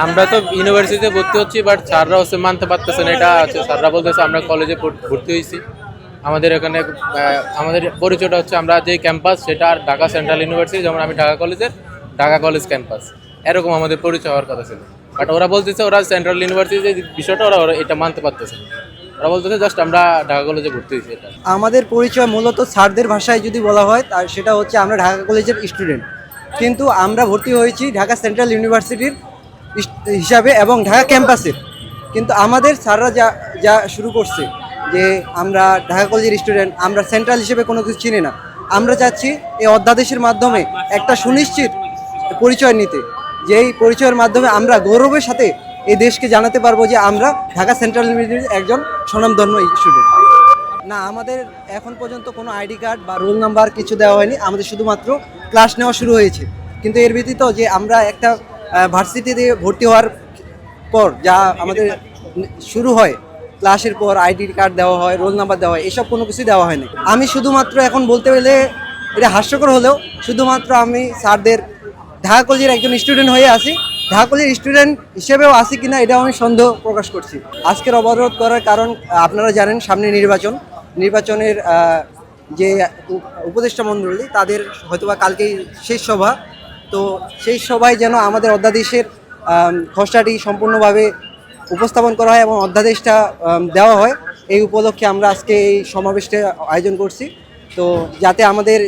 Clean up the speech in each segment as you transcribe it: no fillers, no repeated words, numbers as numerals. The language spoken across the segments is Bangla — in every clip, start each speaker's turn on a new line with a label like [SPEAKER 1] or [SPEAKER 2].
[SPEAKER 1] আমরা তো ইউনিভার্সিটিতে ভর্তি হচ্ছি, বাট স্যাররা হচ্ছে মানতে পারতেছেন। এটা হচ্ছে স্যাররা বলতেছে আমরা কলেজে ভর্তি হয়েছি, আমাদের এখানে আমাদের পরিচয়টা হচ্ছে আমরা যে ক্যাম্পাস সেটা ঢাকা সেন্ট্রাল ইউনিভার্সিটি, যেমন আমি ঢাকা কলেজের ঢাকা কলেজ ক্যাম্পাস, এরকম আমাদের পরিচয় হওয়ার কথা ছিল। বাট ওরা বলতেছে ওরা সেন্ট্রাল ইউনিভার্সিটির যে বিষয়টা ওরা এটা মানতে পারতেছে না। ওরা বলতেছে জাস্ট আমরা ঢাকা কলেজে ভর্তি হয়েছি। এটা
[SPEAKER 2] আমাদের পরিচয় মূলত স্যারদের ভাষায় যদি বলা হয় তার সেটা হচ্ছে আমরা ঢাকা কলেজের স্টুডেন্ট, কিন্তু আমরা ভর্তি হয়েছি ঢাকা সেন্ট্রাল ইউনিভার্সিটির হিসাবে এবং ঢাকা ক্যাম্পাসের। কিন্তু আমাদের স্যাররা যা যা শুরু করছে যে আমরা ঢাকা কলেজের স্টুডেন্ট, আমরা সেন্ট্রাল হিসেবে কোনো কিছু চিনি না। আমরা চাচ্ছি এই অধ্যাদেশের মাধ্যমে একটা সুনিশ্চিত পরিচয় নিতে, যেই পরিচয়ের মাধ্যমে আমরা গৌরবের সাথে এই দেশকে জানাতে পারবো যে আমরা ঢাকা সেন্ট্রাল ইউনিভার্সিটির একজন স্বনামধন্য স্টুডেন্ট। না, আমাদের এখন পর্যন্ত কোনো আইডি কার্ড বা রোল নাম্বার কিছু দেওয়া হয়নি। আমাদের শুধুমাত্র ক্লাস নেওয়া শুরু হয়েছে, কিন্তু এর ব্যতীত যে আমরা একটা ভার্সিটিতে ভর্তি হওয়ার পর যা আমাদের শুরু হয়, ক্লাসের পর আইডি কার্ড দেওয়া হয়, রোল নাম্বার দেওয়া হয়, এসব কোনো কিছুই দেওয়া হয়নি। আমি শুধুমাত্র এখন বলতে গেলে এটা হাস্যকর হলেও শুধুমাত্র আমি স্যারদের ঢাকা কলেজের একজন স্টুডেন্ট হয়ে আসি, ঢাকা কলেজের স্টুডেন্ট হিসেবেও আসি কিনা এটাও আমি সন্দেহ প্রকাশ করছি। আজকের অবরোধ করার কারণ আপনারা জানেন সামনে নির্বাচনের যে উপদেষ্টা মণ্ডলী তাদের হয়তোবা কালকেই শেষ সভা, তো সেই সভায় যেন আমাদের অধ্যাদেশের খসড়াটি সম্পূর্ণভাবে উপস্থাপন করা হয় এবং অধ্যাদেশটা দেওয়া হয়। এই উপলক্ষে আমরা আজকে এই সমাবেশটা আয়োজন করছি, তো যাতে আমাদের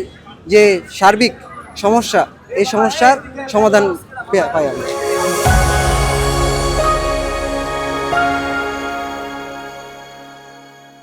[SPEAKER 2] যে সার্বিক সমস্যা এই সমস্যার সমাধান পাই আমরা।